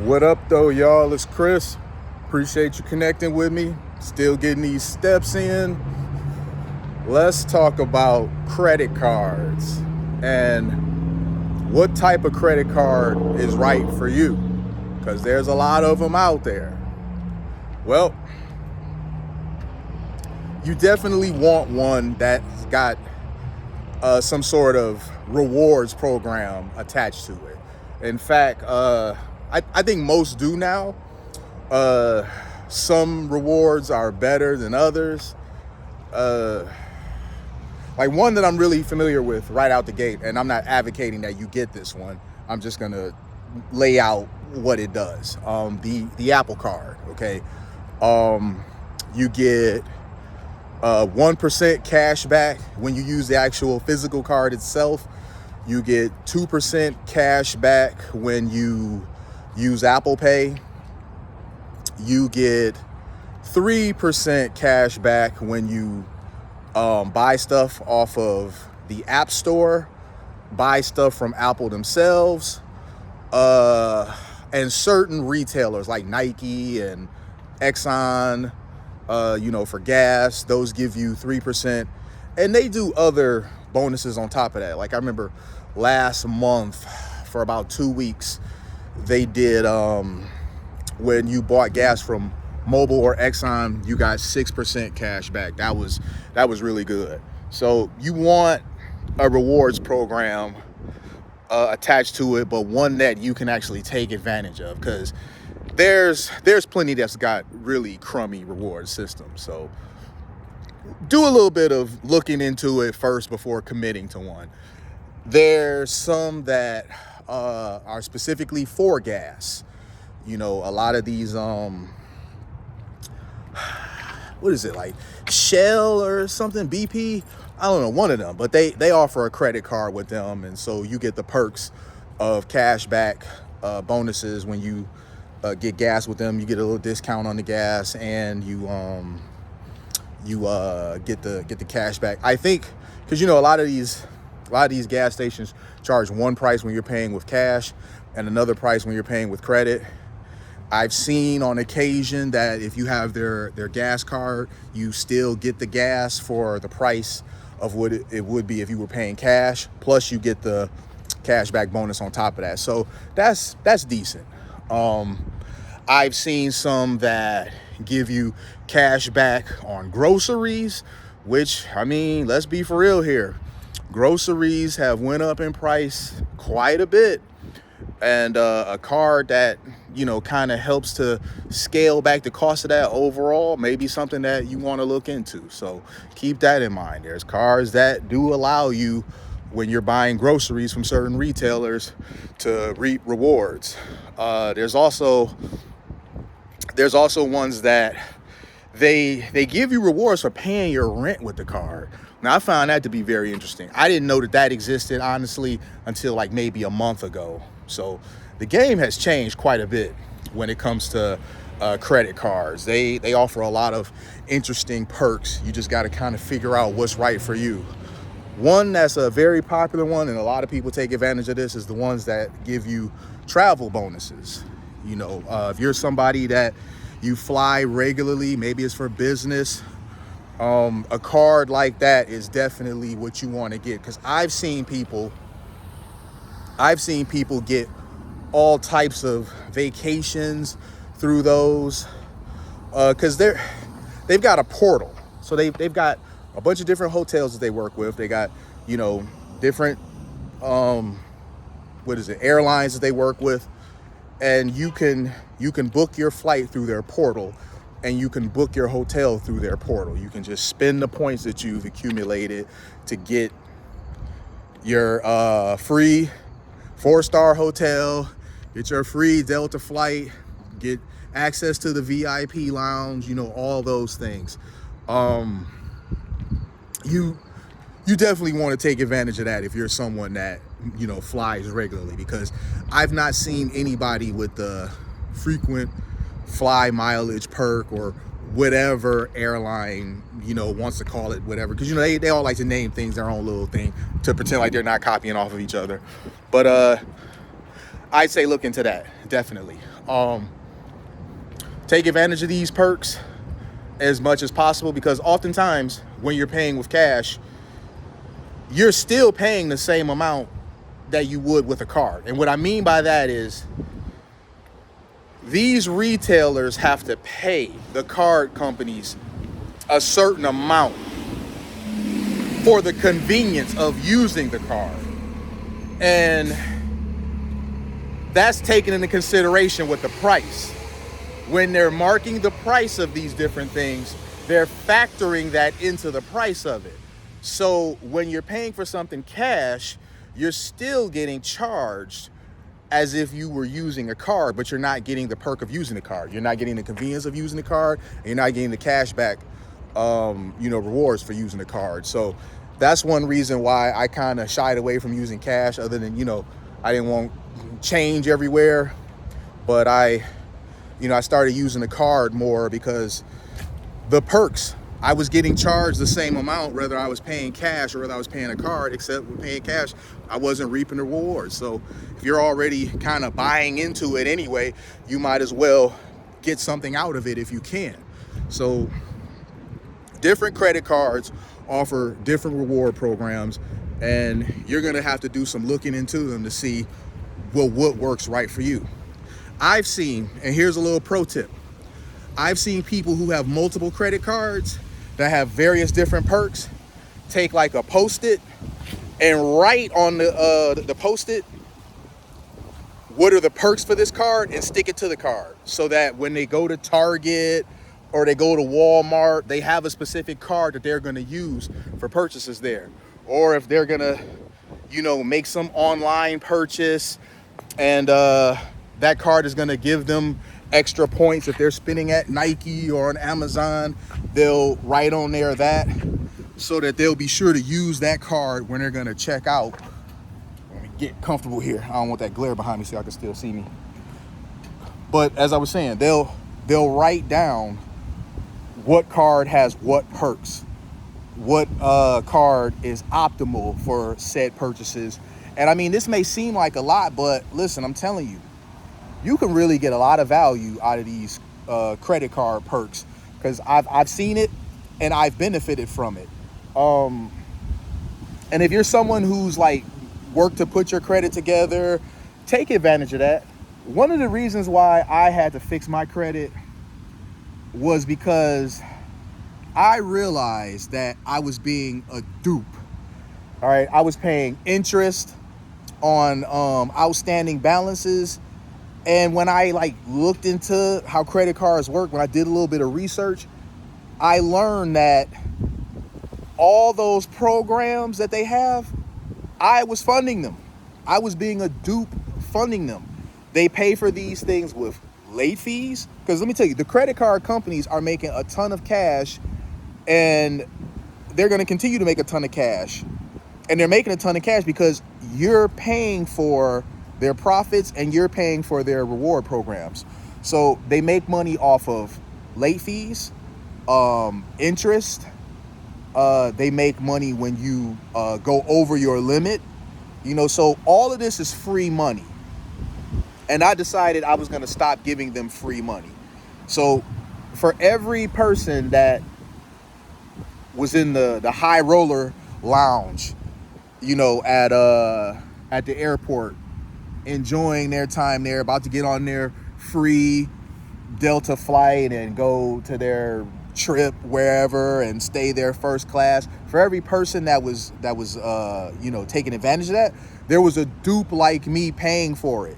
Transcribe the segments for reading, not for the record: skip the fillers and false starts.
What up, though, y'all? It's Chris. Appreciate you connecting with me. Still getting these steps in. Let's talk about credit cards and what type of credit card is right for you, because there's a lot of them out there. Well, you definitely want one that's got some sort of rewards program attached to it. In fact, I think most do now. Some rewards are better than others. Like one that I'm really familiar with right out the gate, and I'm not advocating that you get this one. I'm just gonna lay out what it does. The Apple Card, okay? You get 1% cash back when you use the actual physical card itself. You get 2% cash back when you use Apple Pay. You get 3% cash back when you buy stuff off of the App Store, buy stuff from Apple themselves, and certain retailers like Nike and Exxon, for gas. Those give you 3%. And they do other bonuses on top of that. Like I remember last month for about 2 weeks, they did, when you bought gas from Mobil or Exxon, you got 6% cash back. That was really good. So you want a rewards program attached to it, but one that you can actually take advantage of, because there's plenty that's got really crummy reward systems. So do a little bit of looking into it first before committing to one. There's some that are specifically for gas. A lot of these, what is it, like Shell or something, BP? I don't know, one of them, but they offer a credit card with them, and so you get the perks of cash back bonuses when you get gas with them. You get a little discount on the gas, and you get the cash back. I think because a lot of these gas stations charge one price when you're paying with cash and another price when you're paying with credit. I've seen on occasion that if you have their gas card, you still get the gas for the price of what it would be if you were paying cash, plus you get the cash back bonus on top of that. So that's decent. I've seen some that give you cash back on groceries, which, I mean, let's be for real here. Groceries have went up in price quite a bit. And a card that, kind of helps to scale back the cost of that overall, maybe something that you want to look into. So keep that in mind. There's cards that do allow you, when you're buying groceries from certain retailers, to reap rewards. There's also ones that they give you rewards for paying your rent with the card. Now, I found that to be very interesting. I didn't know that existed, honestly, until like maybe a month ago. So the game has changed quite a bit when it comes to credit cards. They offer a lot of interesting perks. You just got to kind of figure out what's right for you. One that's a very popular one, and a lot of people take advantage of this, is the ones that give you travel bonuses. If you're somebody that you fly regularly, maybe it's for business, a card like that is definitely what you want to get, because I've seen people get all types of vacations through those, because they've got a portal. So they've got a bunch of different hotels that they work with. They got different airlines that they work with, and you can book your flight through their portal, and you can book your hotel through their portal. You can just spend the points that you've accumulated to get your free 4-star hotel, get your free Delta flight, get access to the VIP lounge, all those things. You definitely want to take advantage of that if you're someone that, flies regularly, because I've not seen anybody with the frequent fly mileage perk or whatever airline, wants to call it whatever. Because, they all like to name things their own little thing to pretend like they're not copying off of each other. But I'd say look into that, definitely. Take advantage of these perks as much as possible, because oftentimes when you're paying with cash, you're still paying the same amount that you would with a card. And what I mean by that is these retailers have to pay the card companies a certain amount for the convenience of using the card. And that's taken into consideration with the price. When they're marking the price of these different things, they're factoring that into the price of it. So when you're paying for something cash, you're still getting charged as if you were using a card, but you're not getting the perk of using the card. You're not getting the convenience of using the card, and you're not getting the cash back, rewards for using the card. So that's one reason why I kind of shied away from using cash, other than, I didn't want change everywhere. But I started using the card more because the perks, I was getting charged the same amount whether I was paying cash or whether I was paying a card, except with paying cash, I wasn't reaping the rewards. So if you're already kind of buying into it anyway, you might as well get something out of it if you can. So different credit cards offer different reward programs, and you're gonna have to do some looking into them to see, well, what works right for you. I've seen, and here's a little pro tip, I've seen people who have multiple credit cards that have various different perks take like a Post-it and write on the Post-it what are the perks for this card and stick it to the card, so that when they go to Target or they go to Walmart, they have a specific card that they're going to use for purchases there. Or if they're going to, make some online purchase, and that card is going to give them extra points if they're spending at Nike or on Amazon, they'll write on there that, so that they'll be sure to use that card when they're going to check out. Let me get comfortable here. I don't want that glare behind me so y'all can still see me. But as I was saying, they'll write down what card has what perks, what card is optimal for said purchases. And I mean, this may seem like a lot, but listen, I'm telling you, you can really get a lot of value out of these credit card perks, because I've seen it and I've benefited from it. And if you're someone who's like worked to put your credit together, take advantage of that. One of the reasons why I had to fix my credit was because I realized that I was being a dupe. All right, I was paying interest on outstanding balances. And when I looked into how credit cards work, when I did a little bit of research, I learned that all those programs that they have, I was funding them. I was being a dupe funding them. They pay for these things with late fees. Because let me tell you, the credit card companies are making a ton of cash, and they're going to continue to make a ton of cash. And they're making a ton of cash because you're paying for their profits and you're paying for their reward programs. So they make money off of late fees, interest. They make money when you go over your limit. So all of this is free money. And I decided I was going to stop giving them free money. So for every person that was in the high roller lounge, at the airport, enjoying their time there, about to get on their free Delta flight and go to their trip wherever and stay there first class. For every person that was taking advantage of that, there was a dupe like me paying for it.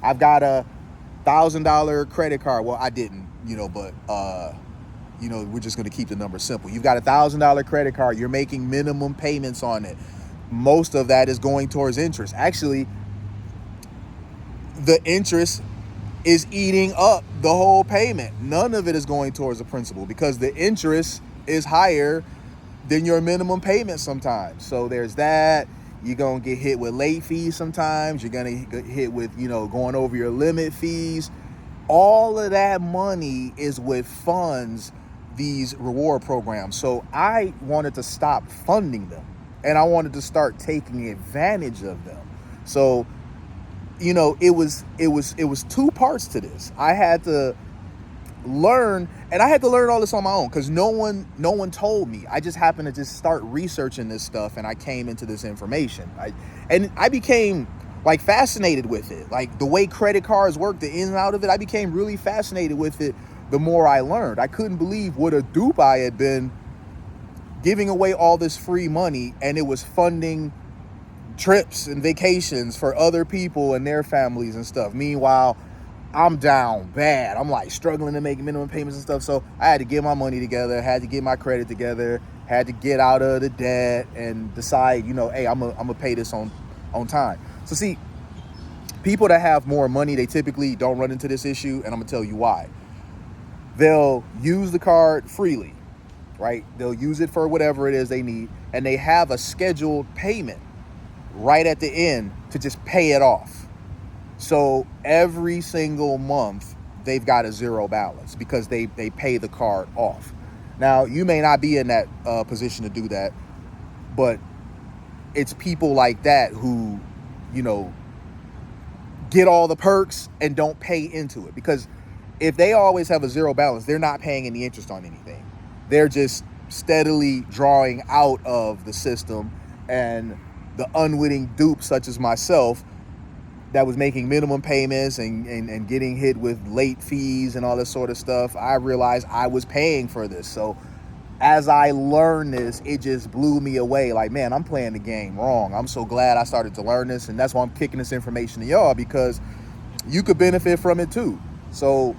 I've got a $1,000 credit card. Well, I didn't, but we're just going to keep the number simple. You've got a $1,000 credit card. You're making minimum payments on it. Most of that is going towards interest. Actually, the interest is eating up the whole payment. None of it is going towards the principal because the interest is higher than your minimum payment sometimes. So there's that. You're going to get hit with late fees sometimes. You're going to get hit with, going over your limit fees. All of that money is what funds these reward programs. So I wanted to stop funding them, and I wanted to start taking advantage of them. So it was two parts to this. I had to learn, and I had to learn all this on my own because no one told me. I just happened to just start researching this stuff, and I came into this information. I became like fascinated with it, like the way credit cards work, the in and out of it. I became really fascinated with it the more I learned. I couldn't believe what a dupe I had been, giving away all this free money, and it was funding trips and vacations for other people and their families and stuff. Meanwhile, I'm down bad. I'm like struggling to make minimum payments and stuff. So I had to get my money together, had to get my credit together, had to get out of the debt and decide, hey, I'm gonna pay this on time. So see, people that have more money, they typically don't run into this issue, and I'm gonna tell you why. They'll use the card freely, right? They'll use it for whatever it is they need, and they have a scheduled payment right at the end to just pay it off. So every single month they've got a zero balance because they pay the card off. Now, you may not be in that position to do that, but it's people like that who, get all the perks and don't pay into it. Because if they always have a zero balance, they're not paying any interest on anything. They're just steadily drawing out of the system, and the unwitting dupe such as myself that was making minimum payments and getting hit with late fees and all this sort of stuff, I realized I was paying for this. So as I learned this, it just blew me away. Like, man, I'm playing the game wrong. I'm so glad I started to learn this, and that's why I'm kicking this information to y'all, because you could benefit from it too. So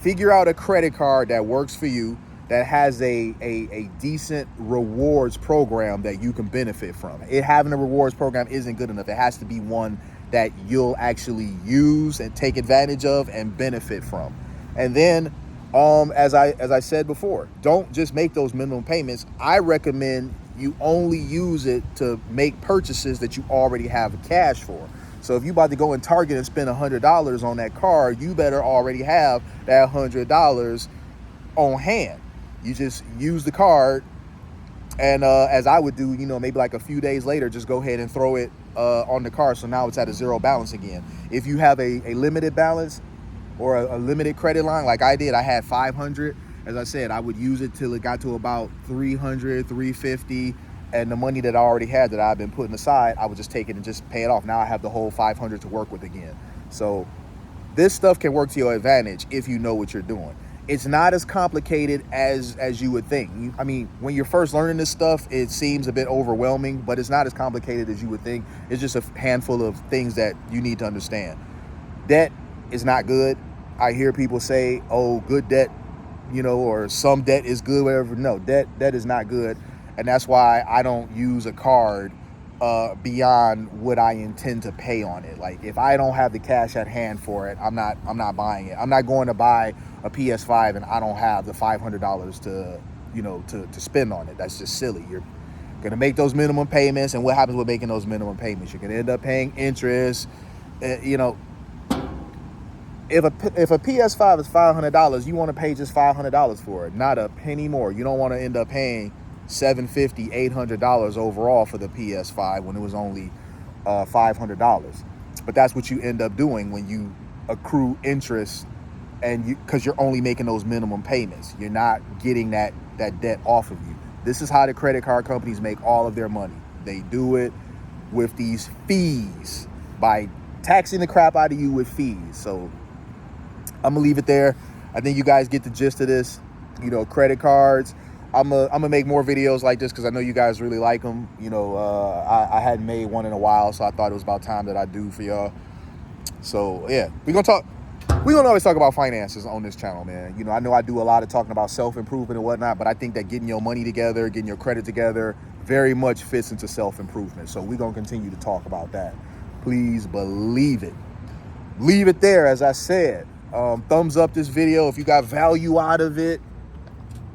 figure out a credit card that works for you, that has a decent rewards program that you can benefit from. Having a rewards program isn't good enough. It has to be one that you'll actually use and take advantage of and benefit from. And then, as I said before, don't just make those minimum payments. I recommend you only use it to make purchases that you already have cash for. So if you're about to go in Target and spend $100 on that card, you better already have that $100 on hand. You just use the card, and as I would do, maybe like a few days later, just go ahead and throw it on the card. So now it's at a zero balance again. If you have a limited balance or a limited credit line like I did, I had 500. As I said, I would use it till it got to about 300, 350, and the money that I already had that I've been putting aside, I would just take it and just pay it off. Now I have the whole 500 to work with again. So this stuff can work to your advantage if you know what you're doing. It's not as complicated as you would think. When you're first learning this stuff, it seems a bit overwhelming, but it's not as complicated as you would think. It's just a handful of things that you need to understand. Debt is not good. I hear people say, oh, good debt, or some debt is good, whatever. No, debt is not good. And that's why I don't use a card beyond what I intend to pay on it. Like, if I don't have the cash at hand for it, I'm not buying it. I'm not going to buy a PS5 and I don't have the $500 to spend on it. That's just silly. You're gonna make those minimum payments, and what happens with making those minimum payments? You're gonna end up paying interest. If a PS5 is $500, you want to pay just $500 for it, not a penny more. You don't want to end up paying $750, $800 overall for the PS5 when it was only $500. But that's what you end up doing when you accrue interest, and because you're only making those minimum payments. You're not getting that debt off of you. This is how the credit card companies make all of their money. They do it with these fees, by taxing the crap out of you with fees. So I'm gonna leave it there. I think you guys get the gist of this. Credit cards. I'm gonna make more videos like this because I know you guys really like them. I hadn't made one in a while, so I thought it was about time that I do for y'all. So yeah, we're gonna always talk about finances on this channel, man. I know I do a lot of talking about self-improvement and whatnot, but I think that getting your money together, getting your credit together, very much fits into self-improvement. So we're gonna continue to talk about that. Please believe it. Leave it there, as I said. Thumbs up this video if you got value out of it.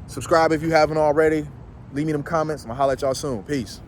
Subscribe if you haven't already. Leave me them comments. I'm gonna holler at y'all soon. Peace.